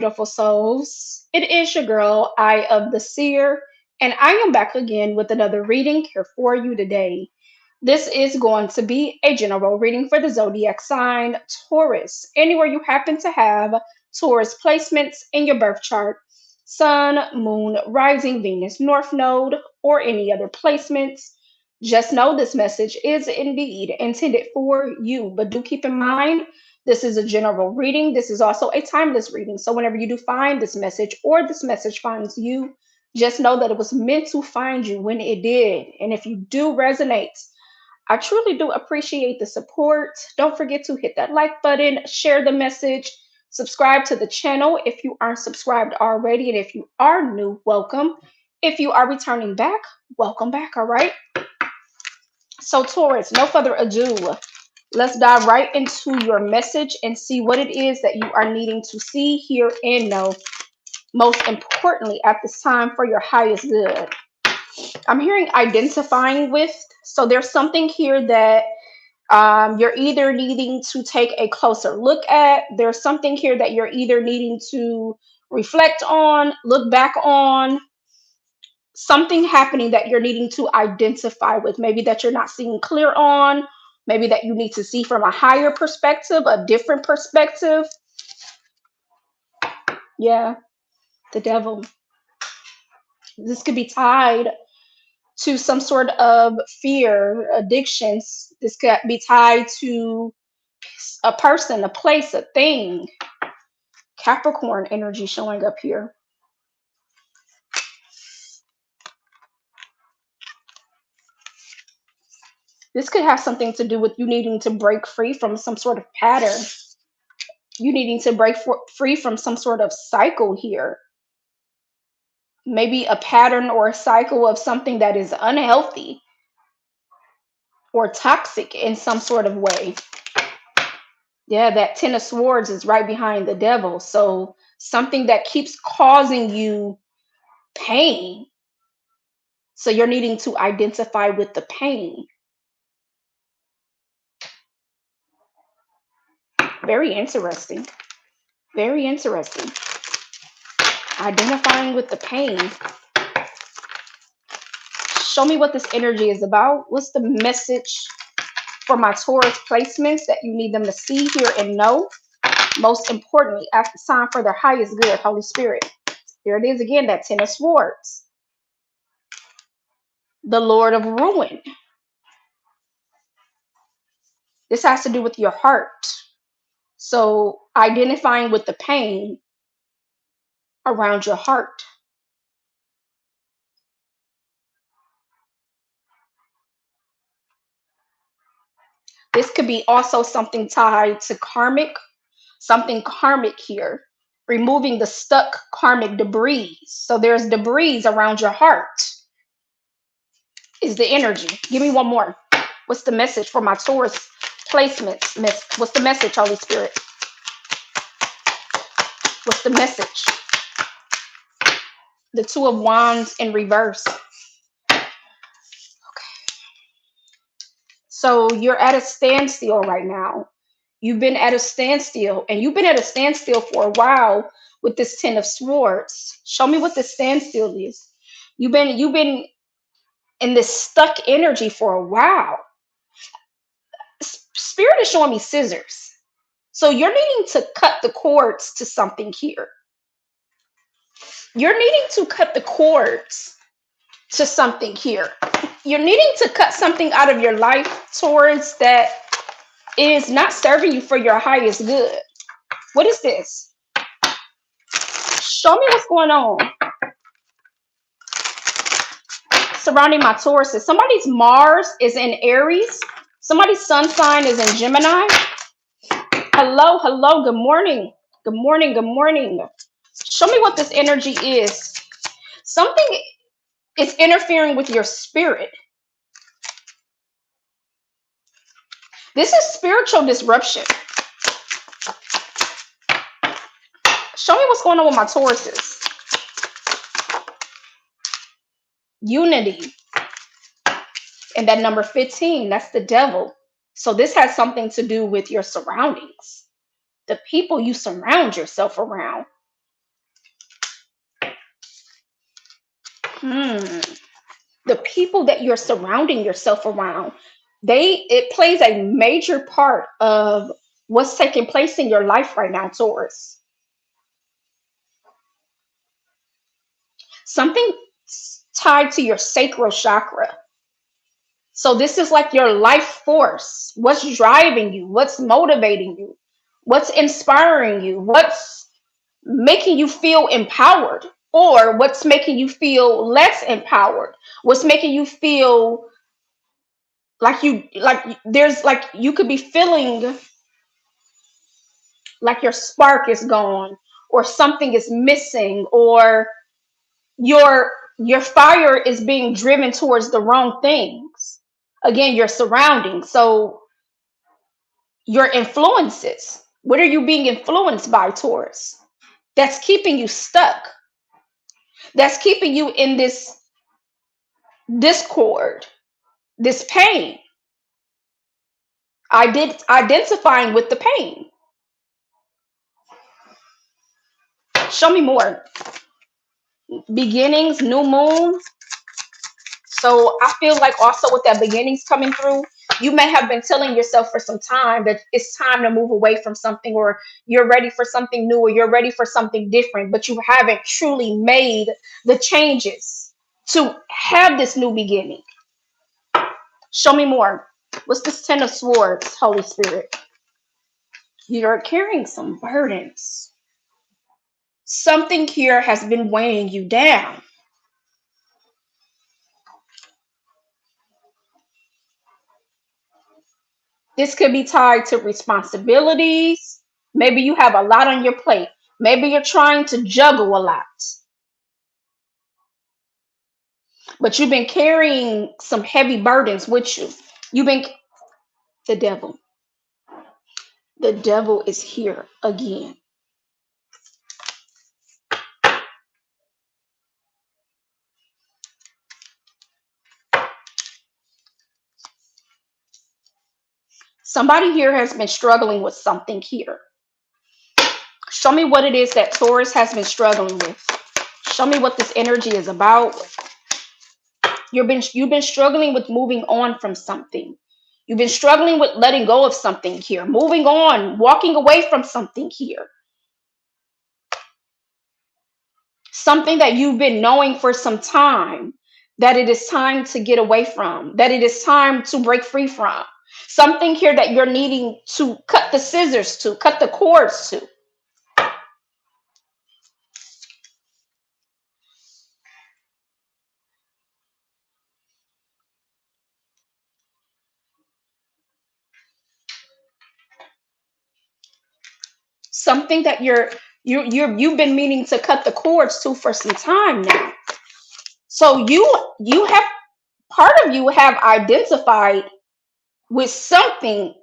beautiful souls. It is your girl, I of the Seer, and I am back again with another reading here for you today. This is going to be a general reading for the zodiac sign Taurus. Anywhere you happen to have Taurus placements in your birth chart, Sun, Moon, Rising, Venus, North Node, or any other placements, just know this message is indeed intended for you. But do keep in mind, this is a general reading. This is also a timeless reading. So whenever you do find this message or this message finds you, just know that it was meant to find you when it did. And if you do resonate, I truly do appreciate the support. Don't forget to hit that like button, share the message, subscribe to the channel if you aren't subscribed already. And if you are new, welcome. If you are returning back, welcome back. All right. So, Taurus, no further ado. Let's dive right into your message and see what it is that you are needing to see, hear, and know. Most importantly, at this time, for your highest good. I'm hearing identifying with. So there's something here that you're either needing to take a closer look at. There's something here that you're either needing to reflect on, look back on, something happening that you're needing to identify with, maybe that you're not seeing clear on, maybe that you need to see from a higher perspective, a different perspective. Yeah, the devil. This could be tied to some sort of fear, addictions. This could be tied to a person, a place, a thing. Capricorn energy showing up here. This could have something to do with you needing to break free from some sort of pattern. You needing to free from some sort of cycle here. Maybe a pattern or a cycle of something that is unhealthy or toxic in some sort of way. Yeah, that Ten of Swords is right behind the devil. So something that keeps causing you pain. So you're needing to identify with the pain. Very interesting. Very interesting. Identifying with the pain. Show me what this energy is about. What's the message for my Taurus placements that you need them to see, hear, and know? Most importantly, at the time for their highest good, Holy Spirit. There it is again, that Ten of Swords. The Lord of Ruin. This has to do with your heart. So identifying with the pain around your heart. This could be also something tied to karmic, something karmic here, removing the stuck karmic debris. So there's debris around your heart, is the energy. Give me one more. What's the message for my Taurus placements? What's the message, Holy Spirit? What's the message? The Two of Wands in reverse. So you're at a standstill right now. You've been at a standstill, and you've been at a standstill for a while with this Ten of Swords. Show me what this standstill is. You've been in this stuck energy for a while. Spirit is showing me scissors. So you're needing to cut the cords to something here. You're needing to cut the cords to something here. You're needing to cut something out of your life towards that is not serving you for your highest good. What is this? Show me what's going on surrounding my Tauruses. Somebody's Mars is in Aries. Somebody's sun sign is in Gemini. Hello, hello, good morning. Good morning, good morning. Show me what this energy is. Something is interfering with your spirit. This is spiritual disruption. Show me what's going on with my Tauruses. Unity. And that number 15, that's the devil. So this has something to do with your surroundings, the people you surround yourself around. Hmm. The people that you're surrounding yourself around, it plays a major part of what's taking place in your life right now, Taurus. Something tied to your sacral chakra. So this is like your life force. What's driving you? What's motivating you? What's inspiring you? What's making you feel empowered? Or what's making you feel less empowered? What's making you feel there's like you could be feeling like your spark is gone, or something is missing, or your your fire is being driven towards the wrong things. Again, your surroundings. So your influences. What are you being influenced by, Taurus? That's keeping you stuck. That's keeping you in this discord, this pain. I did identifying with the pain. Show me more. Beginnings, new moon. So I feel like also with that beginnings coming through, you may have been telling yourself for some time that it's time to move away from something, or you're ready for something new, or you're ready for something different, but you haven't truly made the changes to have this new beginning. Show me more. What's this Ten of Swords, Holy Spirit? You're carrying some burdens. Something here has been weighing you down. This could be tied to responsibilities. Maybe you have a lot on your plate. Maybe you're trying to juggle a lot, but you've been carrying some heavy burdens with you. You've been, the devil. The devil is here again. Somebody here has been struggling with something here. Show me what it is that Taurus has been struggling with. Show me what this energy is about. You've been struggling with moving on from something. You've been struggling with letting go of something here, moving on, walking away from something here. Something that you've been knowing for some time that it is time to get away from, that it is time to break free from. Something here that you're needing to cut the scissors to, cut the cords to. Something that you've been meaning to cut the cords to for some time now. So you have, part of you have identified with something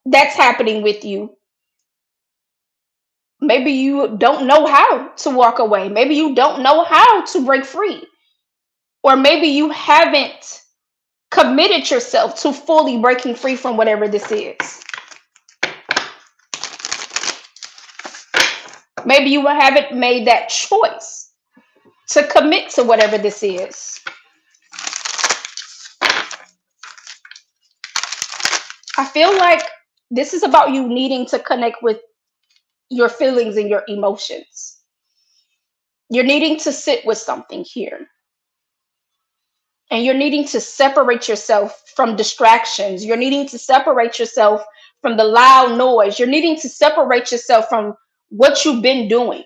that's happening with you. Maybe you don't know how to walk away. Maybe you don't know how to break free. Or maybe you haven't committed yourself to fully breaking free from whatever this is. Maybe you haven't made that choice to commit to whatever this is. I feel like this is about you needing to connect with your feelings and your emotions. You're needing to sit with something here. And you're needing to separate yourself from distractions. You're needing to separate yourself from the loud noise. You're needing to separate yourself from what you've been doing.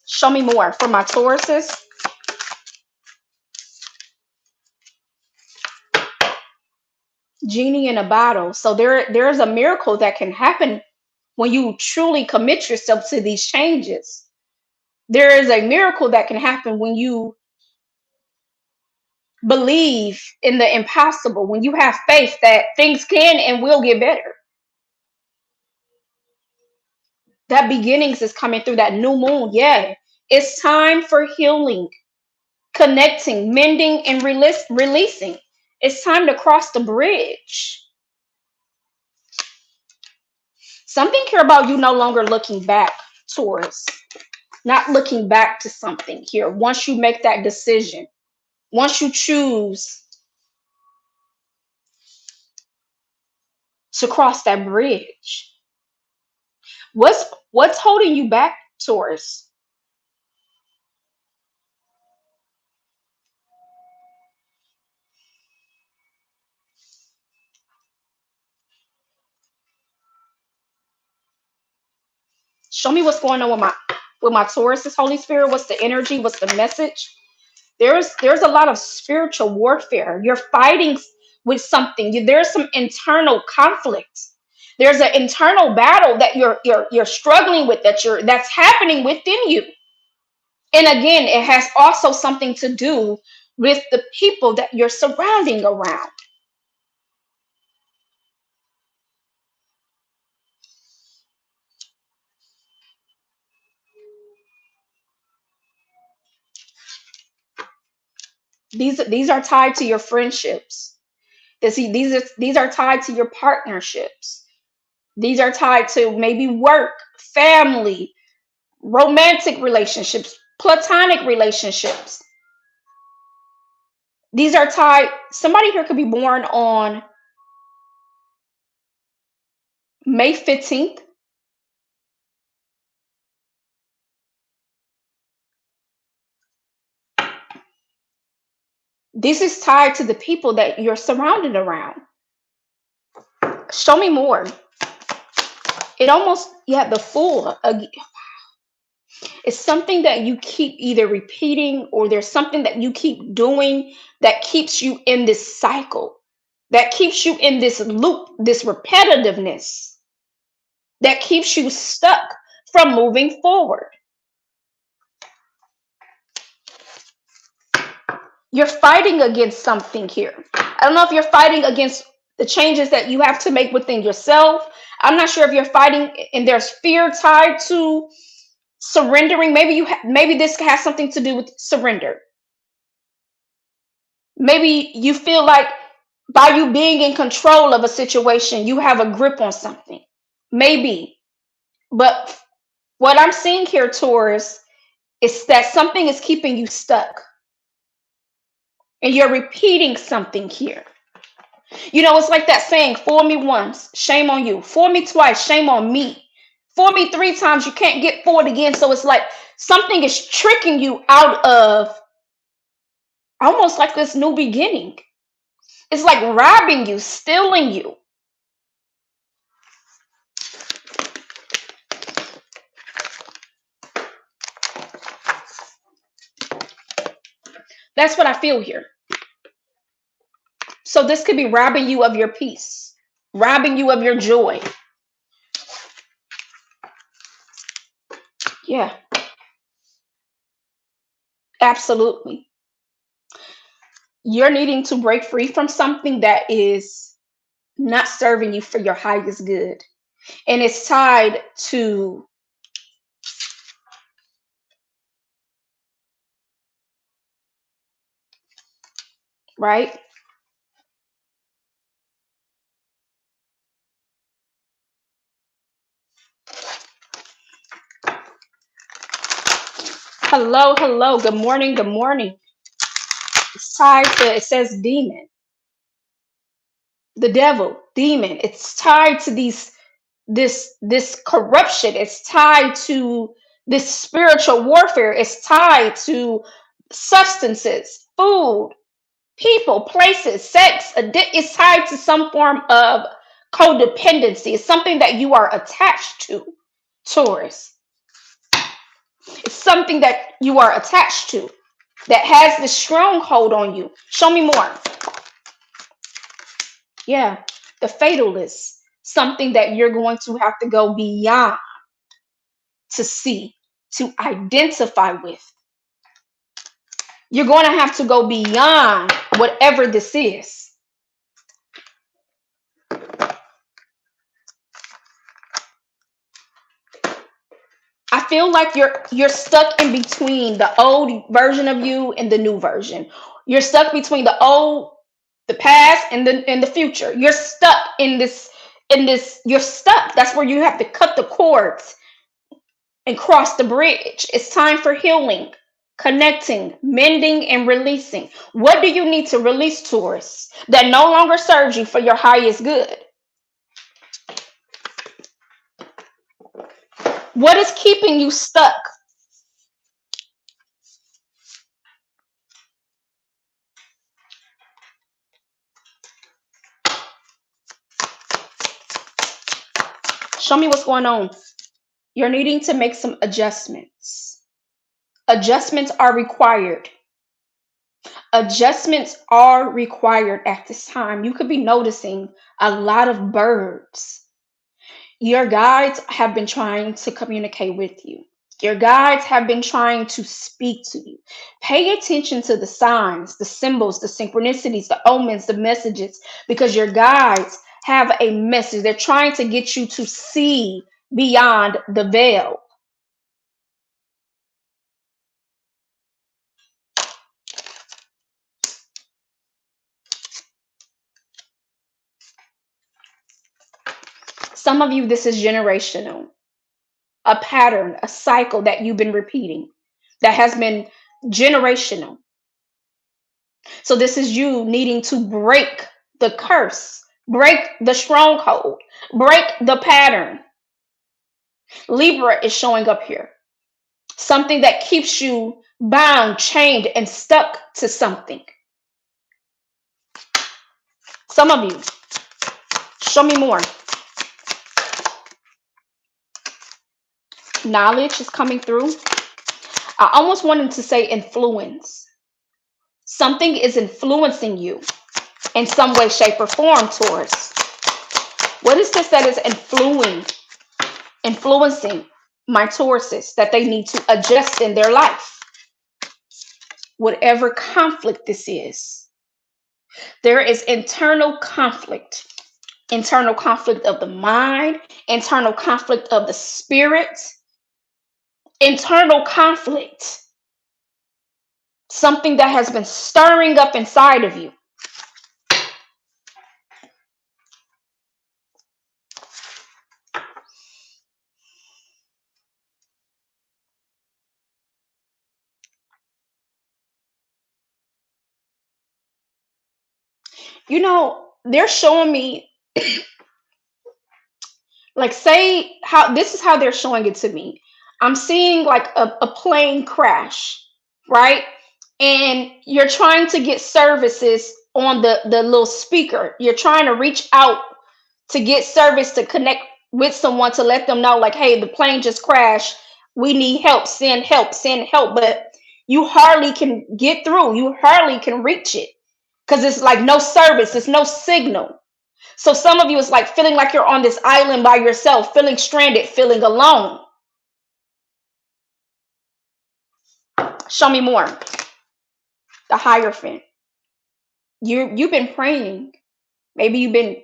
Show me more for my Tauruses. Genie in a bottle. So there's a miracle that can happen when you truly commit yourself to these changes. There is a miracle that can happen when you believe in the impossible, when you have faith that things can and will get better. That beginnings is coming through that new moon. Yeah. It's time for healing, connecting, mending, and releasing. It's time to cross the bridge. Something here about you no longer looking back, Taurus. Not looking back to something here. Once you make that decision, once you choose to cross that bridge, what's holding you back, Taurus? Show me what's going on with my Taurus's Holy Spirit. What's the energy? What's the message? There's a lot of spiritual warfare. You're fighting with something. There's some internal conflict. There's an internal battle that you're struggling with, that's happening within you. And again, it has also something to do with the people that you're surrounding around. These are tied to your friendships. These are tied to your partnerships. These are tied to maybe work, family, romantic relationships, platonic relationships. These are tied. Somebody here could be born on May 15th. This is tied to the people that you're surrounded around. Show me more. It almost, yeah, the fool. It's something that you keep either repeating, or there's something that you keep doing that keeps you in this cycle, that keeps you in this loop, this repetitiveness, that keeps you stuck from moving forward. You're fighting against something here. I don't know if you're fighting against the changes that you have to make within yourself. I'm not sure if you're fighting and there's fear tied to surrendering. Maybe this has something to do with surrender. Maybe you feel like by you being in control of a situation, you have a grip on something. Maybe. But what I'm seeing here, Taurus, is that something is keeping you stuck. And you're repeating something here. It's like that saying, fool me once, shame on you. Fool me twice, shame on me. Fool me three times, you can't get fooled again. So it's like something is tricking you out of almost like this new beginning. It's like robbing you, stealing you. That's what I feel here. So this could be robbing you of your peace, robbing you of your joy. Yeah, absolutely. You're needing to break free from something that is not serving you for your highest good. And it's tied to, right? Hello, hello. Good morning, good morning. It's tied to, it says demon, the devil, demon. It's tied to this corruption. It's tied to this spiritual warfare. It's tied to substances, food, people, places, sex. It's tied to some form of codependency. It's something that you are attached to, Taurus. It's something that you are attached to that has this stronghold on you. Show me more. Yeah, the fatalist. Something that you're going to have to go beyond to see, to identify with. You're going to have to go beyond whatever this is. I feel like you're stuck in between the old version of you and the new version. You're stuck between the past, and the future. You're stuck in in this, you're stuck. That's where you have to cut the cords and cross the bridge. It's time for healing, connecting, mending, and releasing. What do you need to release, Taurus, that no longer serves you for your highest good? What is keeping you stuck? Show me what's going on. You're needing to make some adjustments. Adjustments are required. Adjustments are required at this time. You could be noticing a lot of birds. Your guides have been trying to communicate with you. Your guides have been trying to speak to you. Pay attention to the signs, the symbols, the synchronicities, the omens, the messages, because your guides have a message. They're trying to get you to see beyond the veil. Some of you, this is generational, a pattern, a cycle that you've been repeating that has been generational. So this is you needing to break the curse, break the stronghold, break the pattern. Libra is showing up here. Something that keeps you bound, chained, and stuck to something. Some of you, show me more. Knowledge is coming through. I almost wanted to say influence. Something is influencing you in some way, shape, or form, Taurus. What is this that is influencing my Tauruses that they need to adjust in their life? Whatever conflict this is, there is internal conflict of the mind, internal conflict of the spirit, internal conflict, something that has been stirring up inside of you. They're showing me, like, say how this is how they're showing it to me. I'm seeing like a plane crash, right? And you're trying to get services on the little speaker. You're trying to reach out to get service to connect with someone to let them know, like, hey, the plane just crashed. We need help. Send help. Send help. But you hardly can get through. You hardly can reach it because it's like no service. It's no signal. So some of you is like feeling like you're on this island by yourself, feeling stranded, feeling alone. Show me more. The Hierophant. You've been praying. Maybe you've been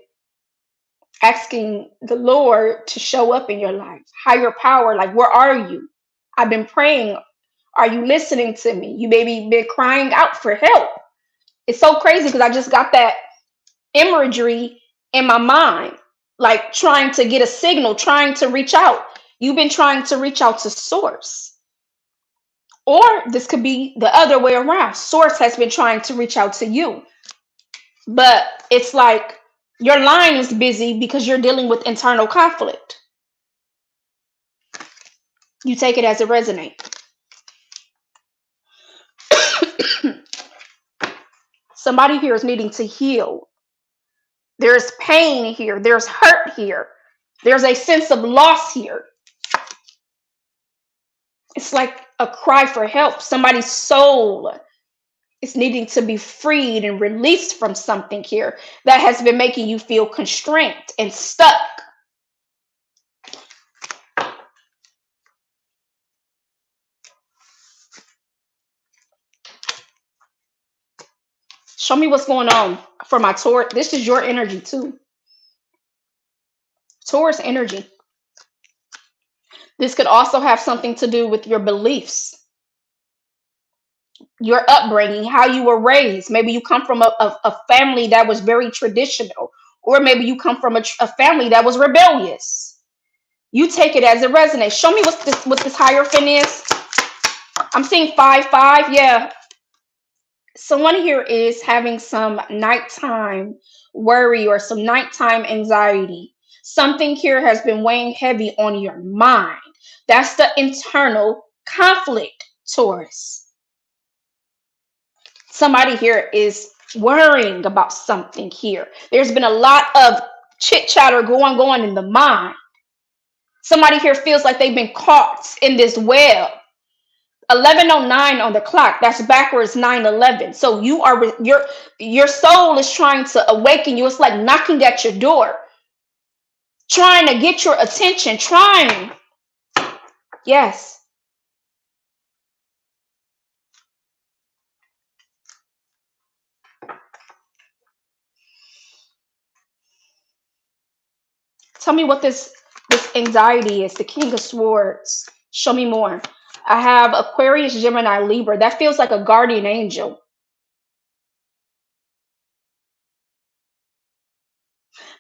asking the Lord to show up in your life. Higher power, like, where are you? I've been praying. Are you listening to me? You maybe been crying out for help. It's so crazy because I just got that imagery in my mind, like trying to get a signal, trying to reach out. You've been trying to reach out to Source. Or this could be the other way around. Source has been trying to reach out to you. But it's like your line is busy because you're dealing with internal conflict. You take it as it resonates. Somebody here is needing to heal. There's pain here. There's hurt here. There's a sense of loss here. It's like a cry for help. Somebody's soul is needing to be freed and released from something here that has been making you feel constrained and stuck. Show me what's going on for my Taurus. This is your energy too. Taurus energy. This could also have something to do with your beliefs, your upbringing, how you were raised. Maybe you come from a family that was very traditional, Or maybe you come from a family that was rebellious. You take it as it resonates. Show me what this hierophant is. I'm seeing 5 5. Yeah, someone here is having some nighttime worry or some nighttime anxiety. Something here has been weighing heavy on your mind. That's the internal conflict, Taurus. Somebody here is worrying about something here. There's been a lot of chit chatter going in the mind. Somebody here feels like they've been caught in this web. 11:09 on the clock, that's backwards 9:11. So your soul is trying to awaken you. It's like knocking at your door, trying to get your attention, trying. Yes. Tell me what this anxiety is. The King of Swords. Show me more. I have Aquarius, Gemini, Libra. That feels like a guardian angel.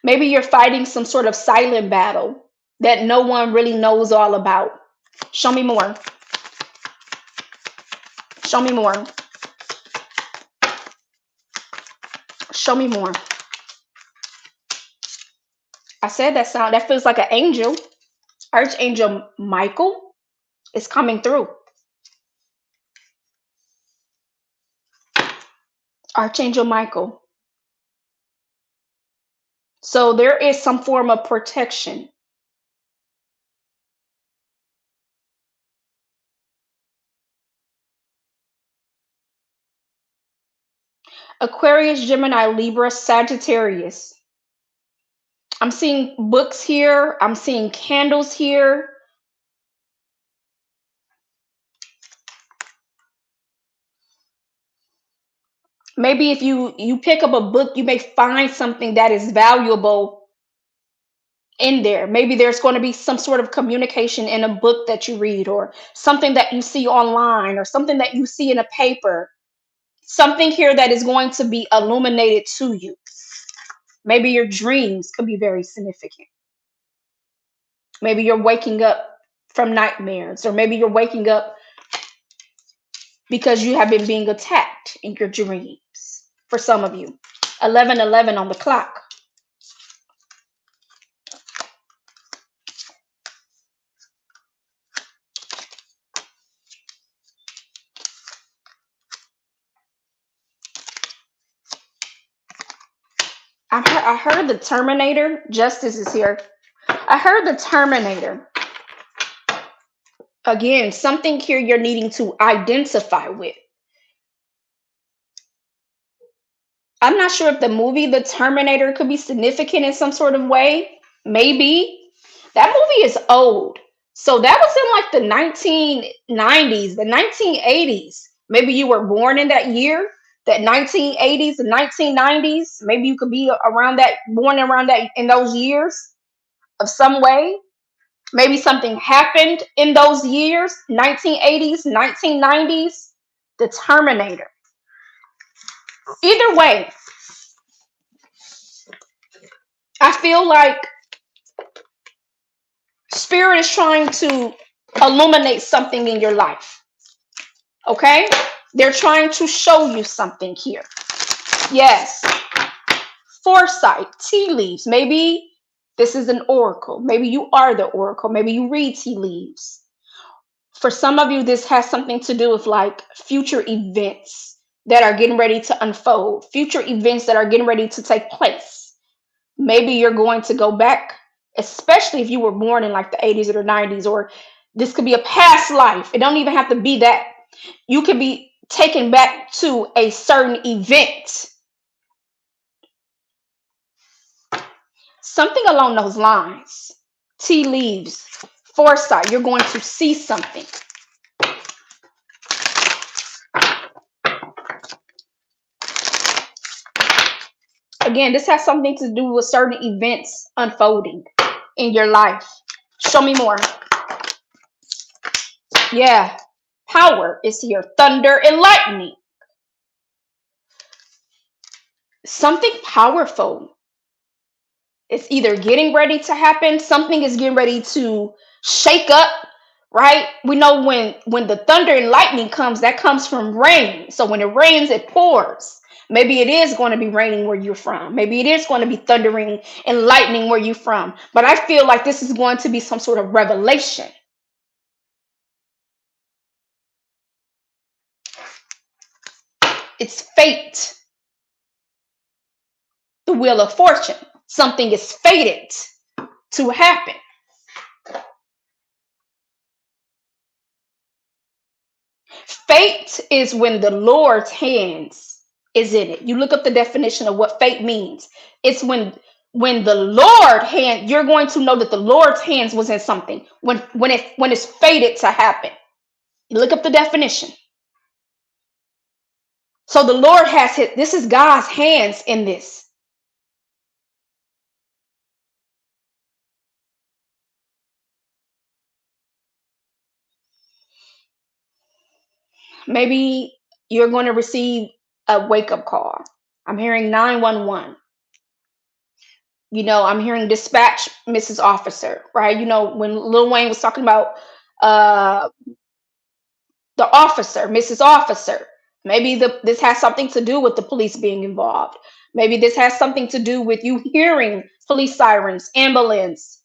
Maybe you're fighting some sort of silent battle that no one really knows all about. Show me more. Show me more. Show me more. I said that feels like an angel. Archangel Michael is coming through. Archangel Michael. So there is some form of protection. Aquarius, Gemini, Libra, Sagittarius. I'm seeing books here. I'm seeing candles here. Maybe if you pick up a book, you may find something that is valuable in there. Maybe there's going to be some sort of communication in a book that you read, or something that you see online, or something that you see in a paper. Something here that is going to be illuminated to you. Maybe your dreams could be very significant. Maybe you're waking up from nightmares, or maybe you're waking up because you have been being attacked in your dreams. For some of you, 11:11 on the clock. I heard the Terminator. Justice is here. I heard the Terminator. Again, something here you're needing to identify with. I'm not sure if the movie The Terminator could be significant in some sort of way. Maybe. That movie is old. So that was in like the 1990s, the 1980s. Maybe you were born in that year, that 1980s, the 1990s. Maybe you could be around that, born around that in those years of some way. Maybe something happened in those years, 1980s, 1990s. The Terminator. Either way, I feel like Spirit is trying to illuminate something in your life. Okay? They're trying to show you something here. Yes. Foresight, tea leaves. Maybe this is an oracle. Maybe you are the oracle. Maybe you read tea leaves. For some of you, this has something to do with like future events that are getting ready to unfold, future events that are getting ready to take place. Maybe you're going to go back, especially if you were born in like the 80s or the 90s, or this could be a past life. It don't even have to be that. You could be taken back to a certain event, something along those lines. Tea leaves, foresight. You're going to see something. Again, this has something to do with certain events unfolding in your life. Show me more. Yeah, power is here. Thunder and lightning. Something powerful. It's either getting ready to happen, something is getting ready to shake up, right? We know when the thunder and lightning comes, that comes from rain. So when it rains, it pours. Maybe it is going to be raining where you're from. Maybe it is going to be thundering and lightning where you're from. But I feel like this is going to be some sort of revelation. It's fate, the wheel of fortune. Something is fated to happen. Fate is when the Lord's hands is in it. You look up the definition of what fate means. It's when the Lord hand, you're going to know that the Lord's hands was in something. When it's fated to happen. You look up the definition. So the Lord has his, this is God's hands in this. Maybe you're going to receive a wake up call. I'm hearing 911. I'm hearing dispatch Mrs. Officer, right? When Lil Wayne was talking about uh the officer, Mrs. Officer. Maybe this has something to do with the police being involved. Maybe this has something to do with you hearing police sirens, ambulance.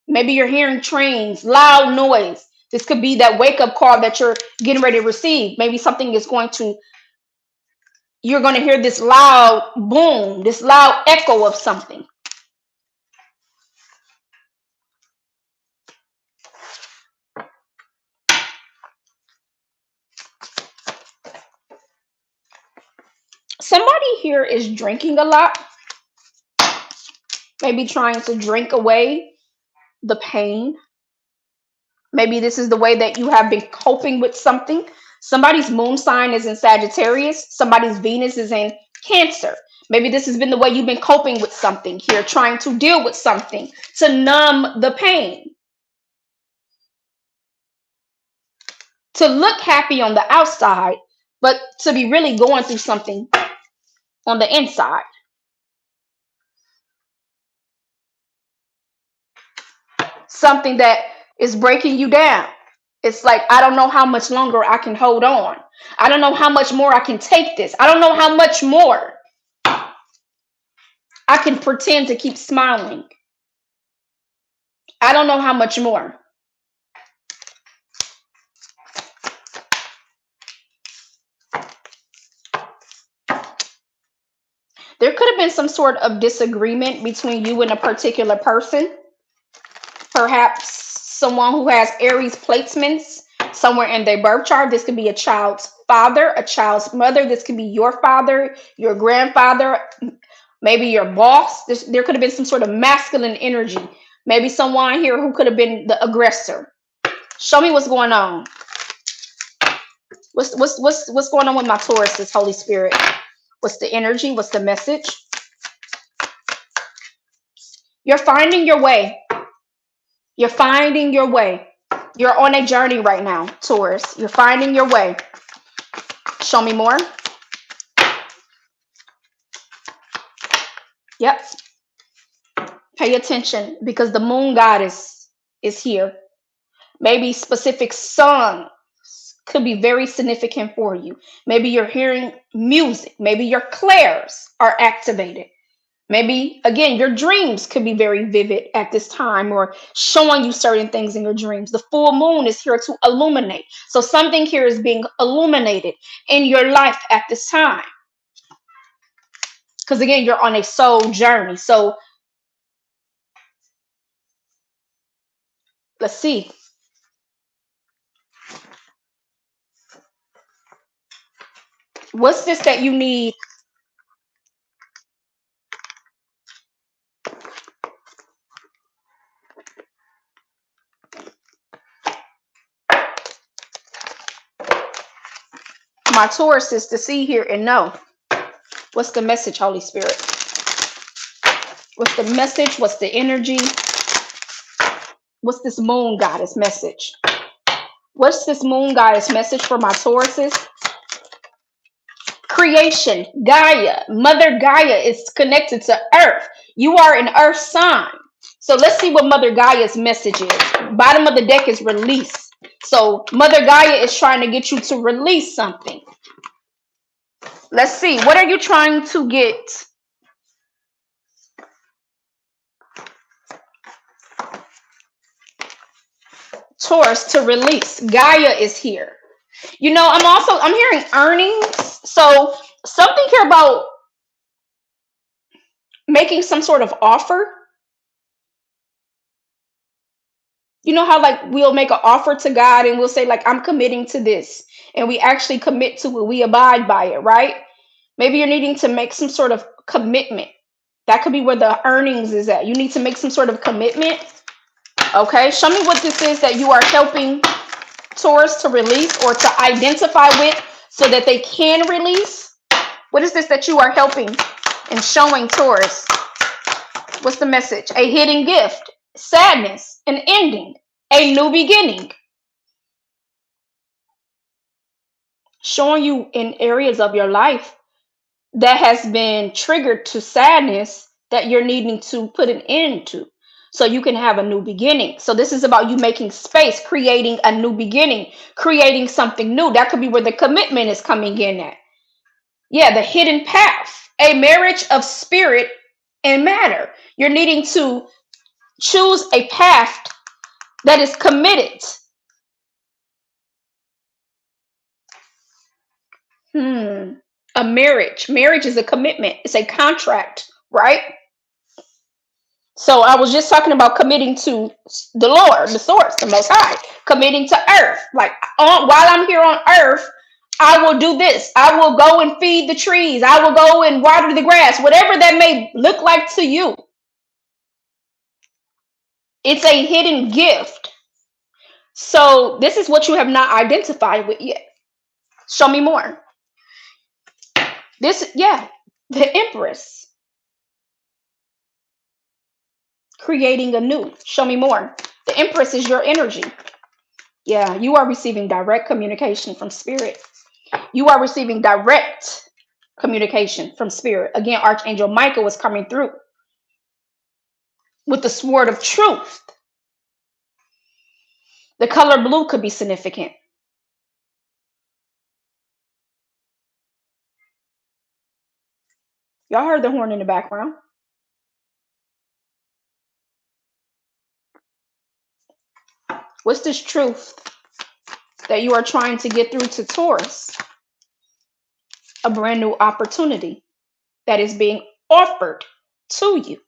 Maybe you're hearing trains, loud noise. This could be that wake up call that you're getting ready to receive. Maybe something is you're going to hear this loud boom, this loud echo of something. Somebody here is drinking a lot, maybe trying to drink away the pain. Maybe this is the way that you have been coping with something. Somebody's moon sign is in Sagittarius, somebody's Venus is in Cancer. Maybe this has been the way you've been coping with something here, trying to deal with something to numb the pain, to look happy on the outside, but to be really going through something on the inside. Something that is breaking you down. It's like, I don't know how much longer I can hold on. I don't know how much more I can take this. I don't know how much more I can pretend to keep smiling. I don't know how much more. There could have been some sort of disagreement between you and a particular person. Perhaps someone who has Aries placements somewhere in their birth chart. This could be a child's father, a child's mother. This could be your father, your grandfather, maybe your boss. There could have been some sort of masculine energy. Maybe someone here who could have been the aggressor. Show me what's going on. What's going on with my Taurus, this Holy Spirit? What's the energy? What's the message? You're finding your way. You're finding your way. You're on a journey right now, Taurus. You're finding your way. Show me more. Yep. Pay attention because the moon goddess is here. Maybe specific song could be very significant for you. Maybe you're hearing music. Maybe your clairs are activated. Maybe, again, your dreams could be very vivid at this time or showing you certain things in your dreams. The full moon is here to illuminate. So something here is being illuminated in your life at this time. Because, again, you're on a soul journey. So let's see. What's this that you need? My Taurus is to see here and know. What's the message, Holy Spirit? What's the message? What's the energy? What's this moon goddess message? What's this moon goddess message for my Tauruses? creation, Gaia, Mother Gaia is connected to Earth. You are an Earth sign. So let's see what Mother Gaia's message is. Bottom of the deck is release. So Mother Gaia is trying to get you to release something. Let's see. What are you trying to get Taurus to release? Gaia is here. I'm hearing earnings. So something here about making some sort of offer. You know how like we'll make an offer to God and we'll say like I'm committing to this and we actually commit to it, we abide by it, right? Maybe you're needing to make some sort of commitment. That could be where the earnings is at. You need to make some sort of commitment. Okay, show me what this is that you are helping Taurus to release or to identify with so that they can release. What is this that you are helping and showing Taurus? What's the message? A hidden gift, sadness, an ending, a new beginning. Showing you in areas of your life that has been triggered to sadness that you're needing to put an end to so you can have a new beginning. So this is about you making space, creating a new beginning, creating something new. That could be where the commitment is coming in at. Yeah, the hidden path, a marriage of spirit and matter. You're needing to choose a path that is committed. A marriage. Marriage is a commitment. It's a contract, right? So I was just talking about committing to the Lord, the source, the most high, committing to earth. Like while I'm here on earth, I will do this. I will go and feed the trees. I will go and water the grass, whatever that may look like to you. It's a hidden gift. So this is what you have not identified with yet. Show me more. This, yeah, the Empress creating anew. Show me more. The Empress is your energy. Yeah, you are receiving direct communication from spirit. You are receiving direct communication from spirit. Again, Archangel Michael is coming through with the sword of truth. The color blue could be significant. Y'all heard the horn in the background. What's this truth that you are trying to get through to Taurus? A brand new opportunity that is being offered to you.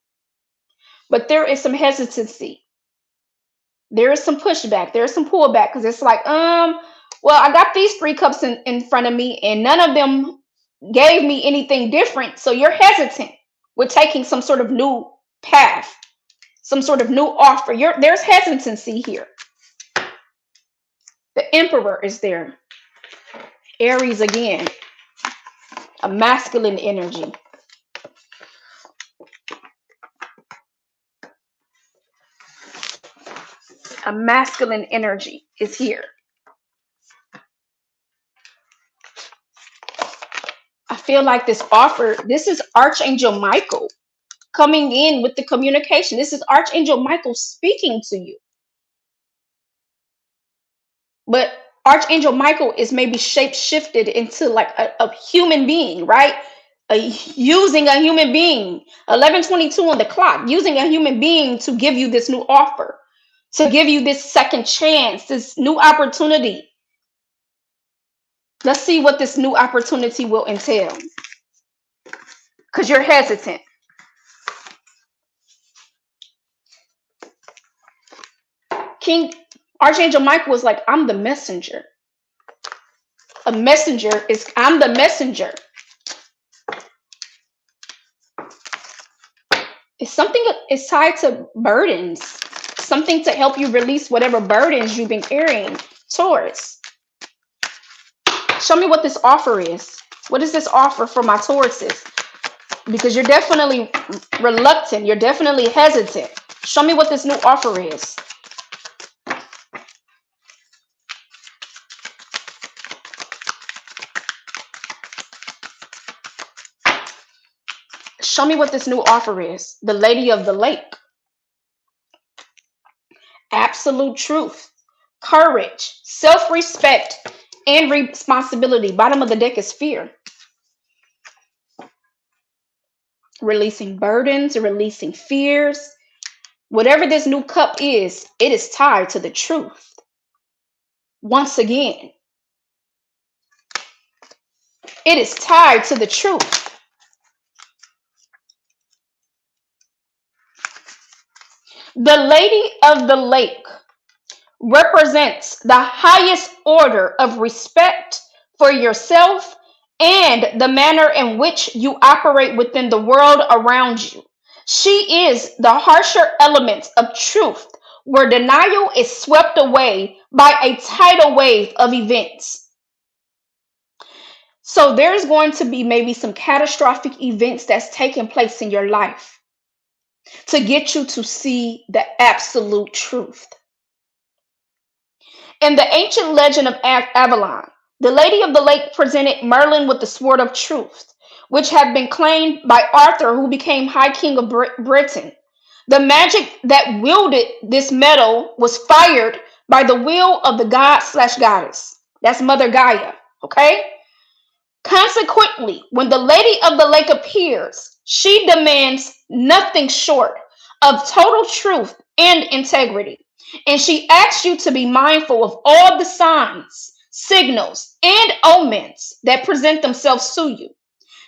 But there is some hesitancy. There is some pushback. There is some pullback because it's like, well, I got these three cups in front of me and none of them gave me anything different. So you're hesitant with taking some sort of new path, some sort of new offer. There's hesitancy here. The Emperor is there. Aries again, a masculine energy. A masculine energy is here. I feel like this offer, this is Archangel Michael coming in with the communication. This is Archangel Michael speaking to you. But Archangel Michael is maybe shape shifted into like a human being, right? Using a human being, 11:22 on the clock, using a human being to give you this new offer, to give you this second chance, this new opportunity. Let's see what this new opportunity will entail. Because you're hesitant. King Archangel Michael was like, I'm the messenger. A messenger is, I'm the messenger. It's something, it's tied to burdens, something to help you release whatever burdens you've been carrying. Taurus, show me what this offer is. What is this offer for my Tauruses? Because you're definitely reluctant. You're definitely hesitant. Show me what this new offer is. Show me what this new offer is. The Lady of the Lake. Absolute truth, courage, self respect, and responsibility. Bottom of the deck is fear. Releasing burdens, releasing fears. Whatever this new cup is, it is tied to the truth. Once again, it is tied to the truth. The Lady of the Lake represents the highest order of respect for yourself and the manner in which you operate within the world around you. She is the harsher element of truth, where denial is swept away by a tidal wave of events. So there's going to be maybe some catastrophic events that's taking place in your life to get you to see the absolute truth. In the ancient legend of Avalon, the Lady of the Lake presented Merlin with the Sword of Truth, which had been claimed by Arthur, who became High King of Britain. The magic that wielded this metal was fired by the will of the god slash goddess. That's Mother Gaia, okay? Consequently, when the Lady of the Lake appears, she demands nothing short of total truth and integrity. And she asks you to be mindful of all the signs, signals, and omens that present themselves to you.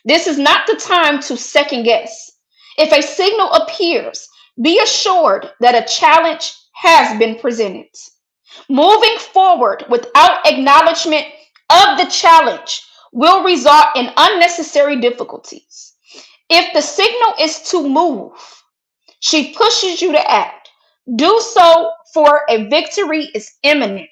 This is not the time to second guess. If a signal appears, be assured that a challenge has been presented. Moving forward without acknowledgement of the challenge will result in unnecessary difficulties. If the signal is to move, she pushes you to act. Do so, for a victory is imminent.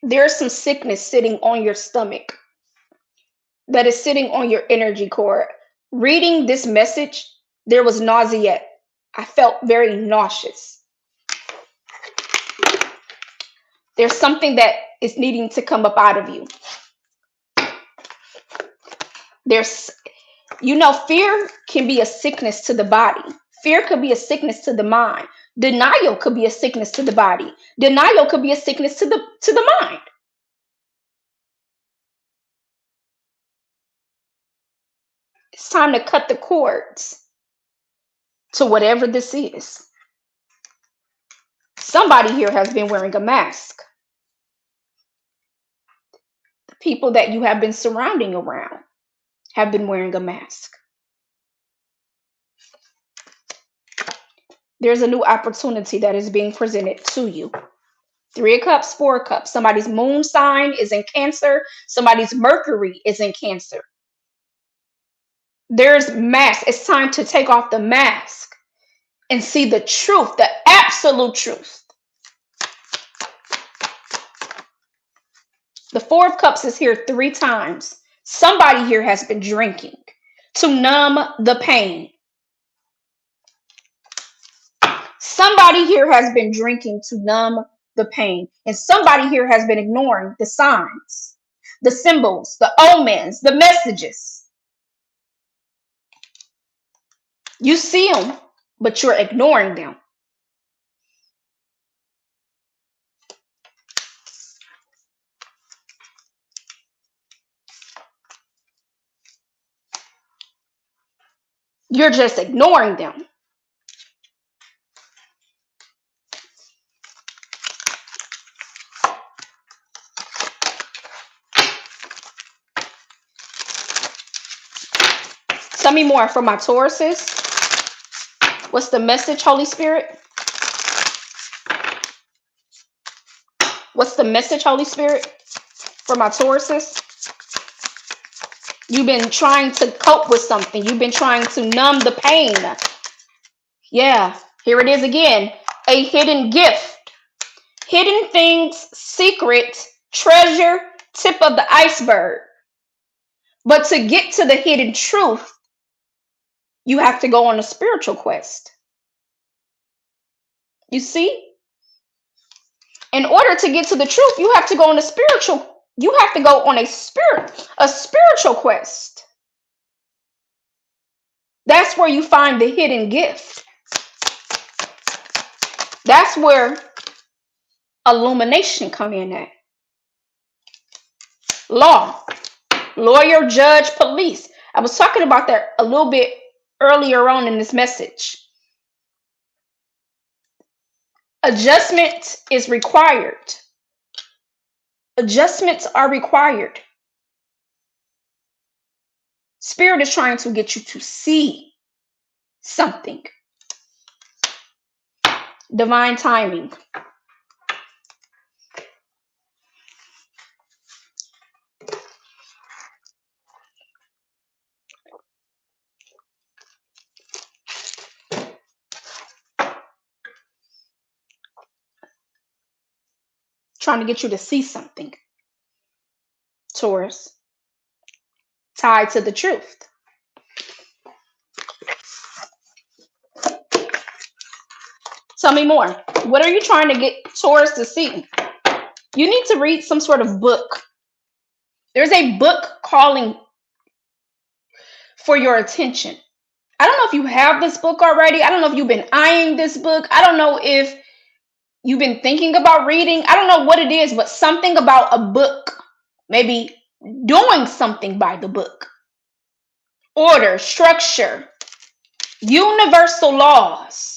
There's some sickness sitting on your stomach that is sitting on your energy core. Reading this message, there was nausea. I felt very nauseous. There's something that is needing to come up out of you. There's, fear can be a sickness to the body. Fear could be a sickness to the mind. Denial could be a sickness to the body. Denial could be a sickness to the mind. It's time to cut the cords to whatever this is. Somebody here has been wearing a mask. The people that you have been surrounding around have been wearing a mask. There's a new opportunity that is being presented to you. 3 of Cups, 4 of Cups. Somebody's moon sign is in Cancer. Somebody's Mercury is in Cancer. There's mask. It's time to take off the mask and see the truth, the absolute truth. The 4 of Cups is here 3 times. Somebody here has been drinking to numb the pain. Somebody here has been drinking to numb the pain. And somebody here has been ignoring the signs, the symbols, the omens, the messages. You see them, but you're ignoring them. You're just ignoring them. Tell me more for my Tauruses. What's the message, Holy Spirit? What's the message, Holy Spirit, for my Tauruses? You've been trying to cope with something. You've been trying to numb the pain. Yeah, here it is again. A hidden gift. Hidden things, secret, treasure, tip of the iceberg. But to get to the hidden truth, You have to go on a spiritual quest. You see? In order to get to the truth, you have to go on a spiritual, you have to go on a spiritual quest. That's where you find the hidden gift. That's where illumination come in at. Law, lawyer, judge, police. I was talking about that a little bit earlier on in this message. Adjustment is required. Adjustments are required. Spirit is trying to get you to see something. Divine timing. Trying to get you to see something. Taurus. Tied to the truth. Tell me more. What are you trying to get Taurus to see? You need to read some sort of book. There's a book calling for your attention. I don't know if you have this book already. I don't know if you've been eyeing this book. I don't know if you've been thinking about reading. I don't know what it is, but something about a book. Maybe doing something by the book. Order, structure, universal laws.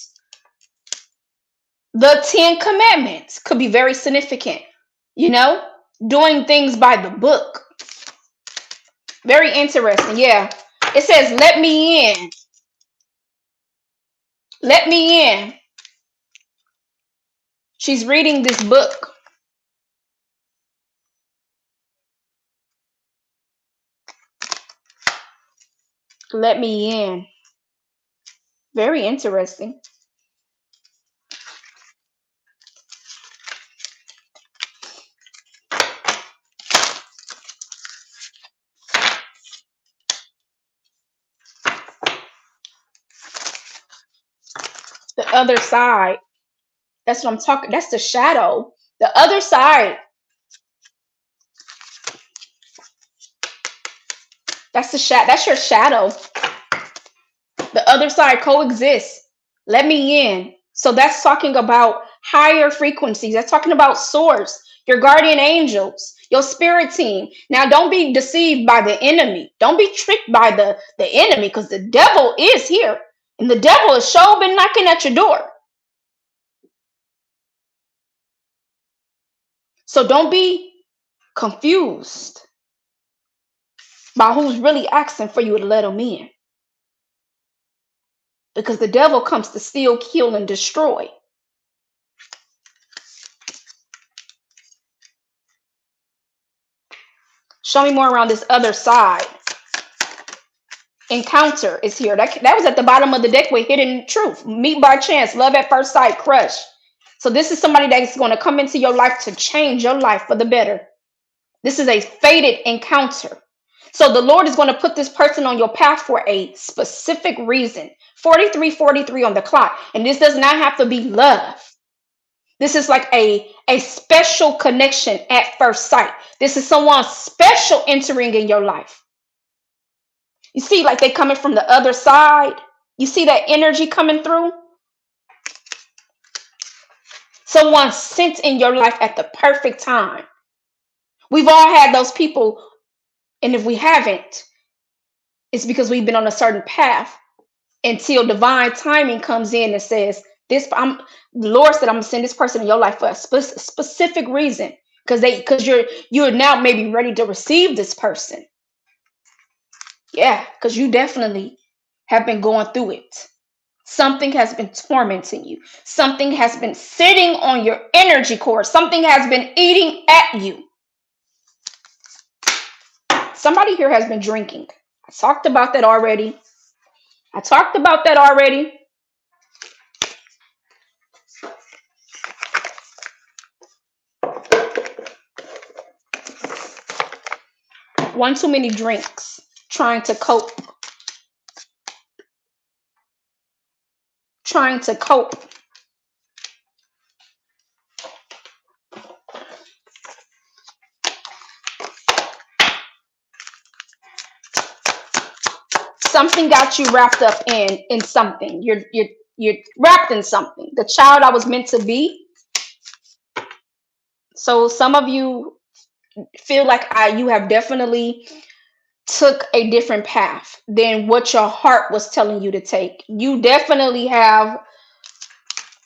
The 10 Commandments could be very significant. You know, doing things by the book. Very interesting. Yeah. It says, let me in. Let me in. She's reading this book. Let me in. Very interesting. The other side. That's what I'm talking. That's the shadow. The other side. That's the shadow. That's your shadow. The other side coexists. Let me in. So that's talking about higher frequencies. That's talking about source, your guardian angels, your spirit team. Now, don't be deceived by the enemy. Don't be tricked by the enemy, because the devil is here. And the devil has sure been knocking at your door. So don't be confused by who's really asking for you to let him in. Because the devil comes to steal, kill, and destroy. Show me more around this other side. Encounter is here. That was at the bottom of the deck with hidden truth. Meet by chance. Love at first sight. Crush. So this is somebody that's going to come into your life to change your life for the better. This is a fated encounter. So the Lord is going to put this person on your path for a specific reason. 43:43 on the clock. And this does not have to be love. This is like a special connection at first sight. This is someone special entering in your life. You see, like they coming from the other side. You see that energy coming through? Someone sent in your life at the perfect time. We've all had those people, and if we haven't, it's because we've been on a certain path until divine timing comes in and says, the Lord said, I'm gonna send this person in your life for a specific reason, because you're now maybe ready to receive this person. Yeah, because you definitely have been going through it. Something has been tormenting you. Something has been sitting on your energy core. Something has been eating at you. Somebody here has been drinking. I talked about that already. One too many drinks, trying to cope. trying to cope. Something got you wrapped up in something. You're wrapped in something. The child I was meant to be. So some of you feel like you have definitely took a different path than what your heart was telling you to take. You definitely have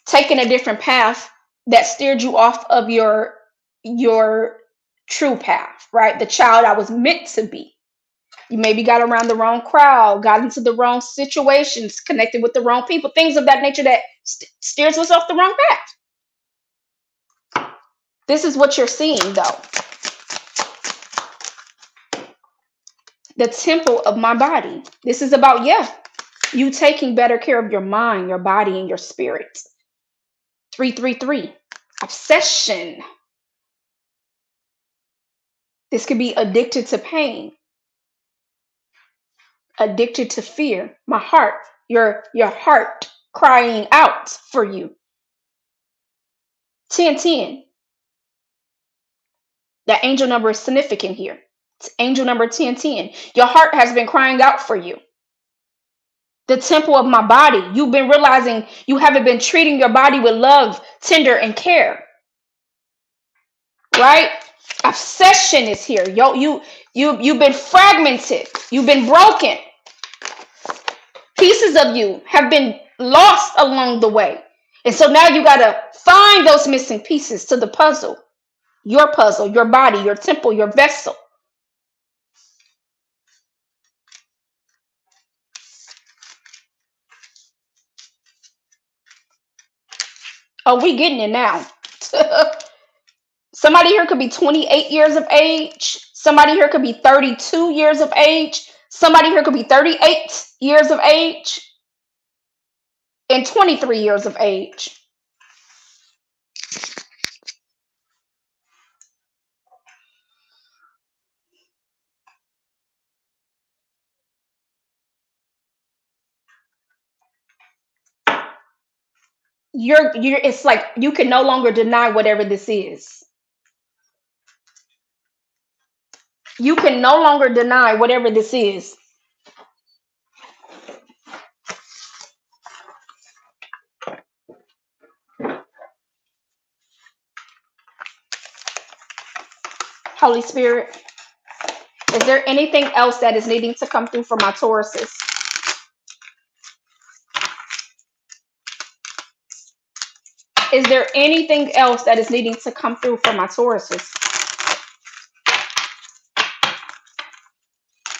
taken a different path that steered you off of your true path, right? The child I was meant to be. You maybe got around the wrong crowd, got into the wrong situations, connected with the wrong people, things of that nature that steers us off the wrong path. This is what you're seeing, though. The temple of my body. This is about, yeah, you taking better care of your mind, your body, and your spirit. 333. Obsession. This could be addicted to pain, addicted to fear. My heart, your heart crying out for you. 1010. That angel number is significant here. It's angel number 1010. Your heart has been crying out for you. The temple of my body. You've been realizing you haven't been treating your body with love, tender, and care. Right? Obsession is here. You've been fragmented. You've been broken. Pieces of you have been lost along the way. And so now you got to find those missing pieces to the puzzle. Puzzle, your body, your temple, your vessel. Oh, we getting it now. Somebody here could be 28 years of age. Somebody here could be 32 years of age. Somebody here could be 38 years of age and 23 years of age. You're it's like you can no longer deny whatever this is. You can no longer deny whatever this is. Holy Spirit, is there anything else that is needing to come through for my Tauruses? Is there anything else that is needing to come through for my Tauruses?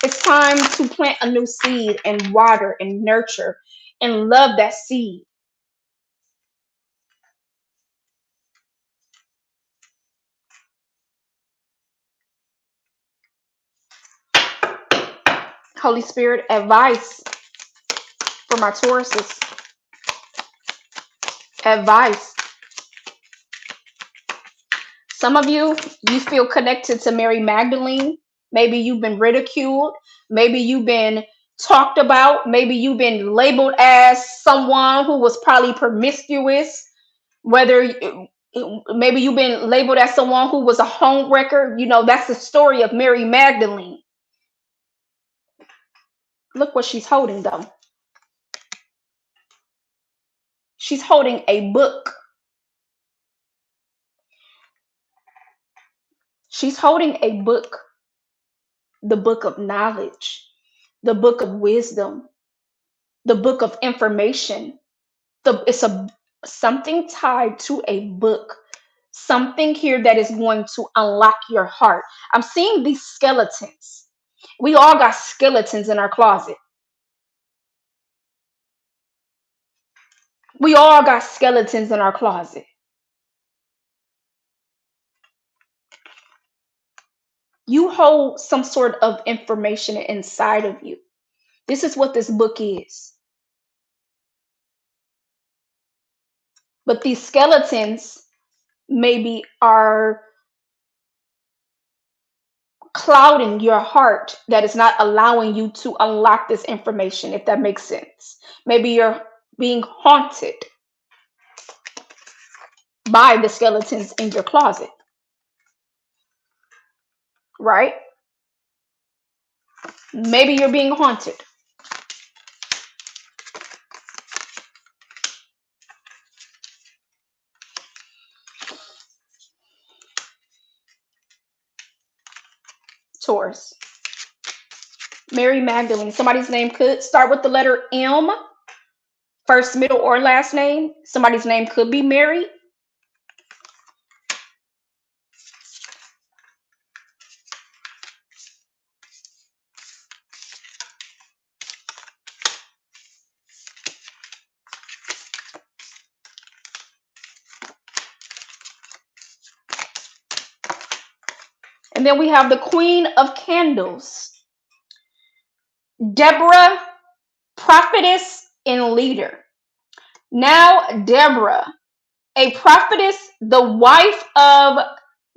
It's time to plant a new seed and water and nurture and love that seed. Holy Spirit, advice for my Tauruses. Advice. Some of you feel connected to Mary Magdalene. Maybe you've been ridiculed. Maybe you've been talked about. Maybe you've been labeled as someone who was probably promiscuous. Whether maybe you've been labeled as someone who was a home wrecker. That's the story of Mary Magdalene. Look what she's holding, though. She's holding a book. She's holding a book, the book of knowledge, the book of wisdom, the book of information. It's a something tied to a book, something here that is going to unlock your heart. I'm seeing these skeletons. We all got skeletons in our closet. We all got skeletons in our closet. You hold some sort of information inside of you. This is what this book is. But these skeletons maybe are clouding your heart, that is not allowing you to unlock this information, if that makes sense. Maybe being haunted by the skeletons in your closet, right? Maybe you're being haunted. Taurus. Mary Magdalene. Somebody's name could start with the letter M, first, middle, or last name. Somebody's name could be Mary. And then we have the Queen of Candles, Deborah, prophetess and leader. Now, Deborah, a prophetess, the wife of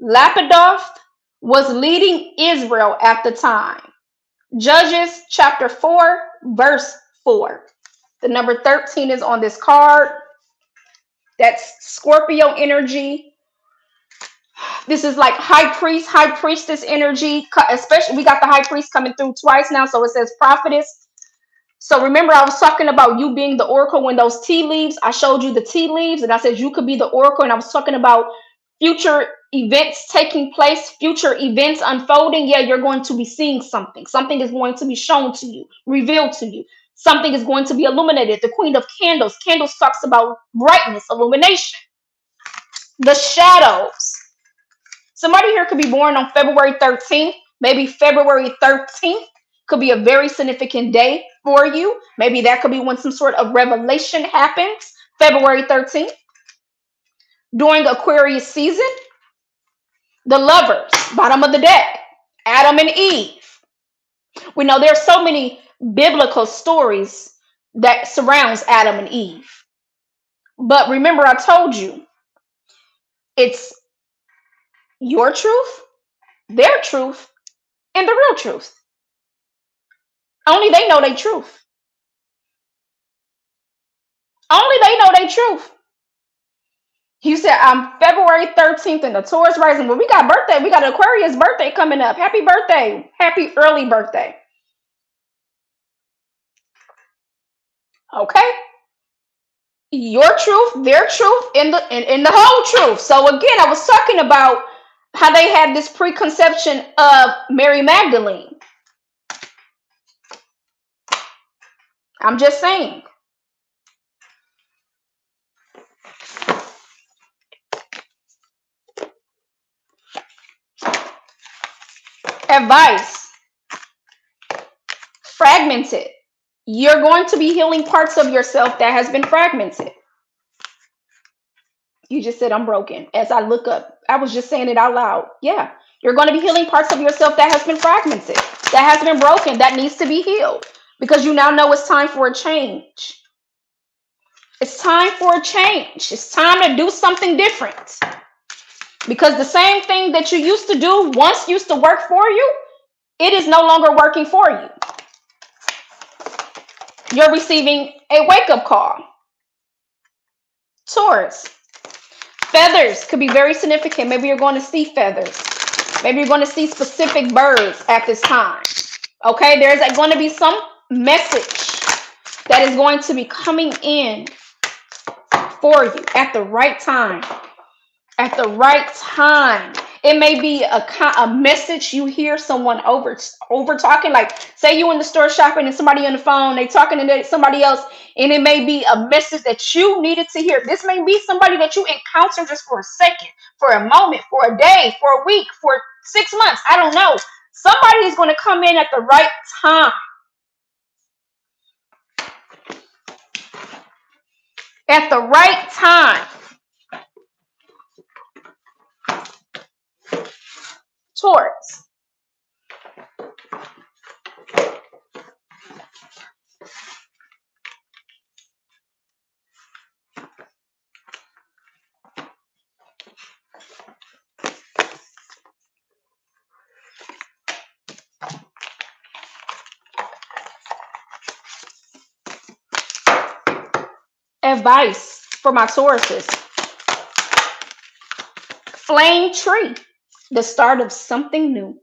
Lapidoth, was leading Israel at the time. Judges chapter 4, verse 4. The number 13 is on this card. That's Scorpio energy. This is like high priest, high priestess energy. Especially, we got the high priest coming through twice now. So it says prophetess. So remember, I was talking about you being the oracle when those tea leaves. I showed you the tea leaves, and I said you could be the oracle. And I was talking about future events taking place, future events unfolding. Yeah, you're going to be seeing something. Something is going to be shown to you, revealed to you. Something is going to be illuminated. The Queen of Candles. Candles talks about brightness, illumination, the shadows. Somebody here could be born on February 13th, maybe February 13th could be a very significant day for you. Maybe that could be when some sort of revelation happens, February 13th. During Aquarius season, the lovers, bottom of the deck, Adam and Eve. We know there's so many biblical stories that surrounds Adam and Eve. But remember, I told you, it's your truth, their truth, and the real truth. Only they know their truth. Only they know their truth. You said I'm February 13th in the Taurus rising. Well, we got birthday. We got Aquarius birthday coming up. Happy birthday. Happy early birthday. Okay. Your truth, their truth, in the whole truth. So again, I was talking about how they had this preconception of Mary Magdalene. I'm just saying. Advice. Fragmented. You're going to be healing parts of yourself that has been fragmented. You just said I'm broken. As I look up, I was just saying it out loud. Yeah, you're going to be healing parts of yourself that has been fragmented, that has been broken, that needs to be healed because you now know it's time for a change. It's time for a change. It's time to do something different because the same thing that you used to do once used to work for you, it is no longer working for you. You're receiving a wake-up call. Taurus. Feathers could be very significant. Maybe you're going to see feathers. Maybe you're going to see specific birds at this time. Okay, there's going to be some message that is going to be coming in for you at the right time. At the right time. It may be a message you hear someone over talking. Like, say you in the store shopping and somebody on the phone, they talking to somebody else, and it may be a message that you needed to hear. This may be somebody that you encounter just for a second, for a moment, for a day, for a week, for 6 months. I don't know. Somebody is going to come in at the right time. At the right time. Taurus. Advice for my Tauruses. Flame tree, the start of something new.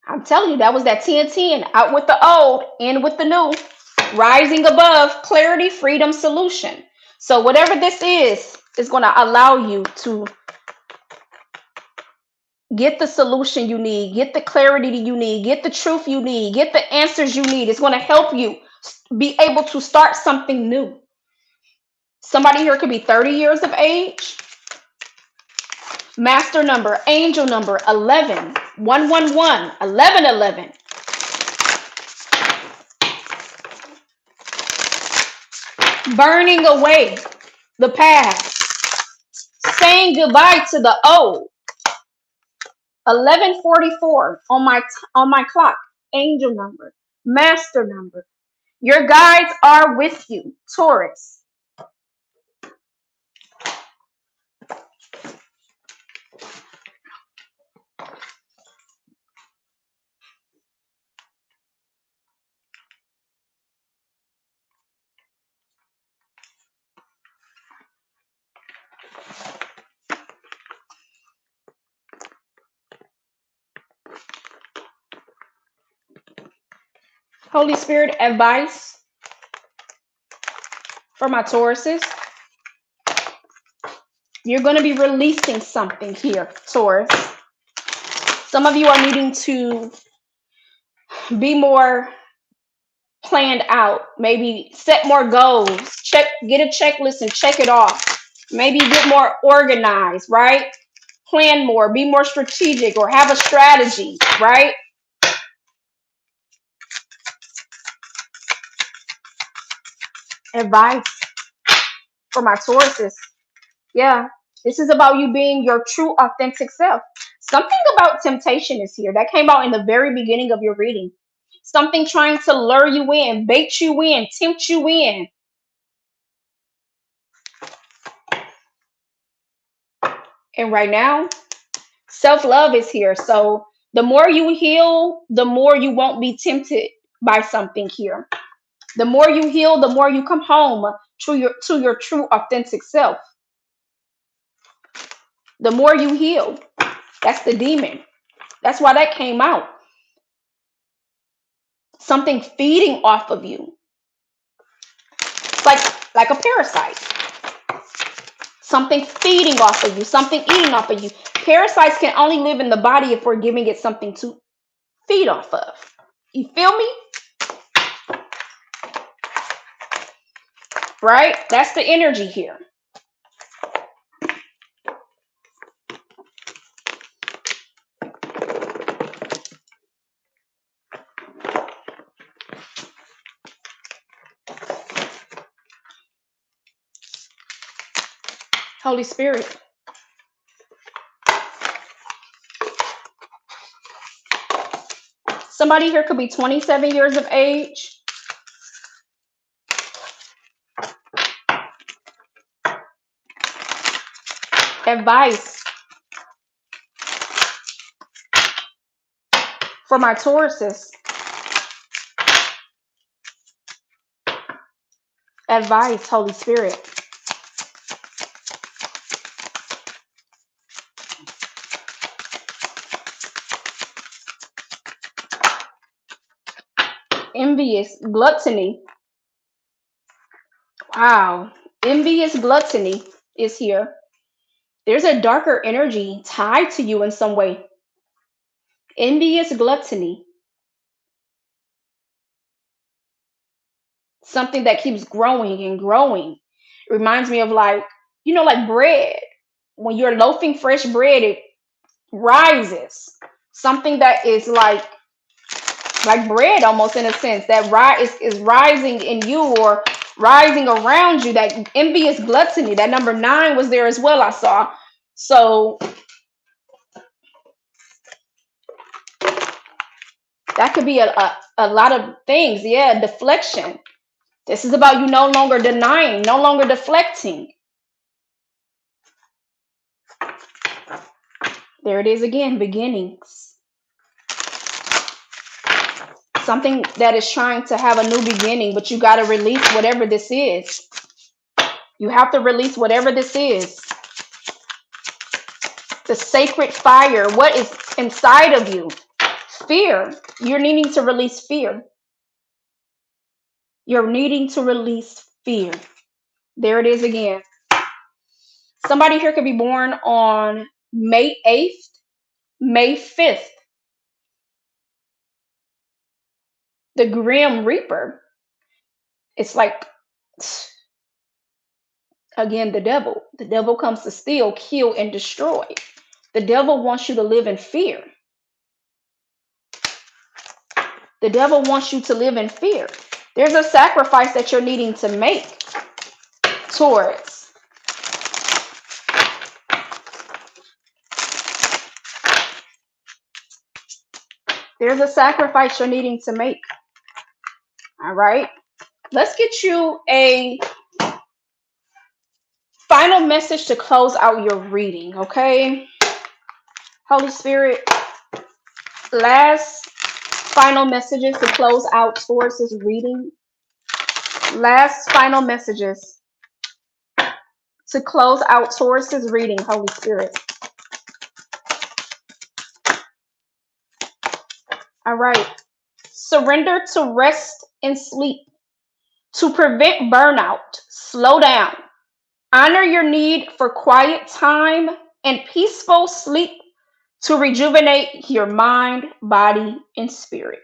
I'm telling you, that was that 10-10. Out with the old, in with the new. Rising above, clarity, freedom, solution. So whatever this is going to allow you to get the solution you need, get the clarity you need, get the truth you need, get the answers you need. It's going to help you be able to start something new. Somebody here could be 30 years of age. Master number, angel number 11, 111, 1111. Burning away the past, saying goodbye to the old. 1144 on my clock. Angel number, master number. Your guides are with you, Taurus. Holy Spirit advice for my Tauruses. You're going to be releasing something here, Taurus. Some of you are needing to be more planned out. Maybe set more goals. Get a checklist and check it off. Maybe get more organized, right? Plan more, be more strategic, or have a strategy, right? Advice for my Tauruses. Yeah, this is about you being your true, authentic self. Something about temptation is here. That came out in the very beginning of your reading. Something trying to lure you in, bait you in, tempt you in. And right now, self-love is here. So the more you heal, the more you won't be tempted by something here. The more you heal, the more you come home to your true, authentic self. The more you heal, that's the demon. That's why that came out. Something feeding off of you. It's like a parasite. Something feeding off of you, something eating off of you. Parasites can only live in the body if we're giving it something to feed off of. You feel me? Right? That's the energy here. Holy Spirit. Somebody here could be 27 years of age. Advice for my Tauruses. Advice, Holy Spirit. Envious gluttony. Wow. Envious gluttony is here. There's a darker energy tied to you in some way. Envious gluttony. Something that keeps growing and growing. It reminds me of like bread. When you're loafing fresh bread, it rises. Something that is like bread almost in a sense that is rising in you or rising around you. That envious gluttony. That number 9 was there as well, I saw. So that could be a lot of things. Yeah, deflection. This is about you no longer denying, no longer deflecting. There it is again, beginnings. Something that is trying to have a new beginning, but you got to release whatever this is. You have to release whatever this is. The sacred fire. What is inside of you? Fear. You're needing to release fear. You're needing to release fear. There it is again. Somebody here could be born on May 8th, May 5th. The Grim Reaper. It's like, again, the devil. The devil comes to steal, kill, and destroy. The devil wants you to live in fear. The devil wants you to live in fear. There's a sacrifice that you're needing to make, Taurus. There's a sacrifice you're needing to make. All right. Let's get you a final message to close out your reading, okay? Holy Spirit, last final messages to close out Taurus's reading. Last final messages to close out Taurus's reading, Holy Spirit. All right. Surrender to rest and sleep. To prevent burnout, slow down. Honor your need for quiet time and peaceful sleep to rejuvenate your mind, body, and spirit.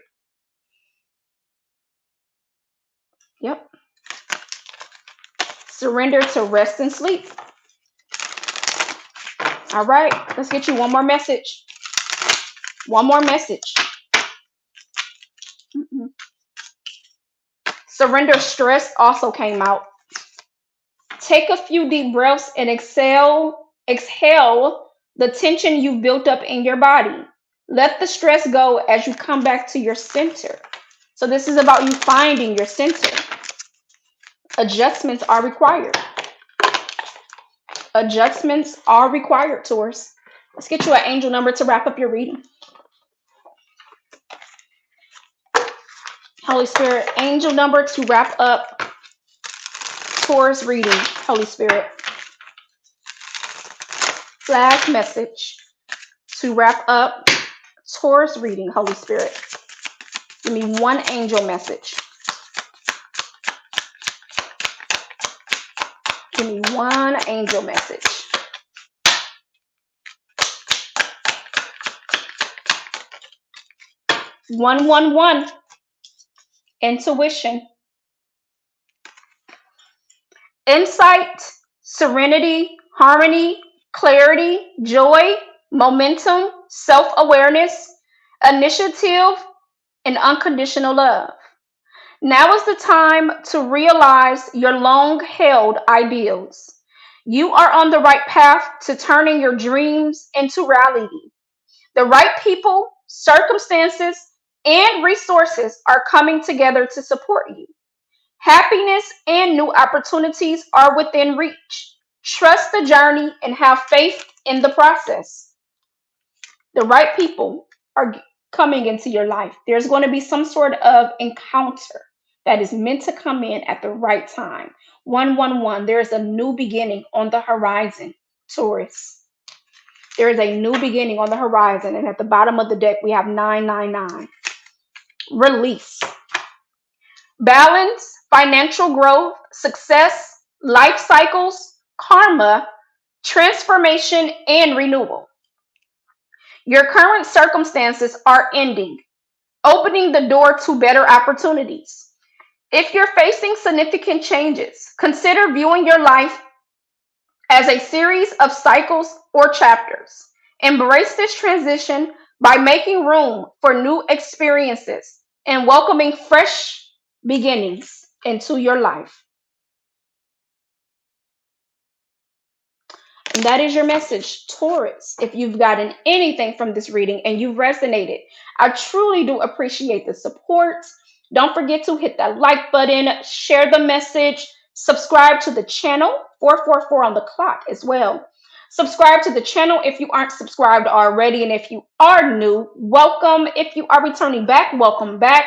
Yep. Surrender to rest and sleep. All right. Let's get you one more message. One more message. Surrender stress also came out. Take a few deep breaths and exhale the tension you've built up in your body. Let the stress go as you come back to your center. So this is about you finding your center. Adjustments are required. Adjustments are required, Taurus. Let's get you an angel number to wrap up your reading. Holy Spirit, angel number to wrap up Taurus reading. Holy Spirit. Last message to wrap up Taurus reading. Holy Spirit. Give me one angel message. Give me one angel message. One. Intuition. Insight, serenity, harmony, clarity, joy, momentum, self-awareness, initiative, and unconditional love. Now is the time to realize your long-held ideals. You are on the right path to turning your dreams into reality. The right people, circumstances, and resources are coming together to support you. Happiness and new opportunities are within reach. Trust the journey and have faith in the process. The right people are coming into your life. There's going to be some sort of encounter that is meant to come in at the right time. 111, there's a new beginning on the horizon, Taurus. There is a new beginning on the horizon. And at the bottom of the deck, we have 999. Release. Balance, financial growth, success, life cycles, karma, transformation, and renewal. Your current circumstances are ending, opening the door to better opportunities. If you're facing significant changes, consider viewing your life as a series of cycles or chapters. Embrace this transition by making room for new experiences and welcoming fresh beginnings into your life. And that is your message, Taurus. If you've gotten anything from this reading and you've resonated, I truly do appreciate the support. Don't forget to hit that like button, share the message, subscribe to the channel, 444 on the clock as well. Subscribe to the channel if you aren't subscribed already. And if you are new, welcome. If you are returning back, welcome back.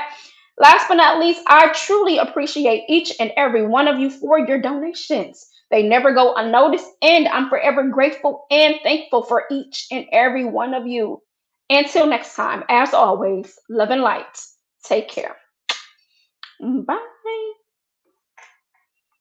Last but not least, I truly appreciate each and every one of you for your donations. They never go unnoticed, and I'm forever grateful and thankful for each and every one of you. Until next time, as always, love and light. Take care. Bye.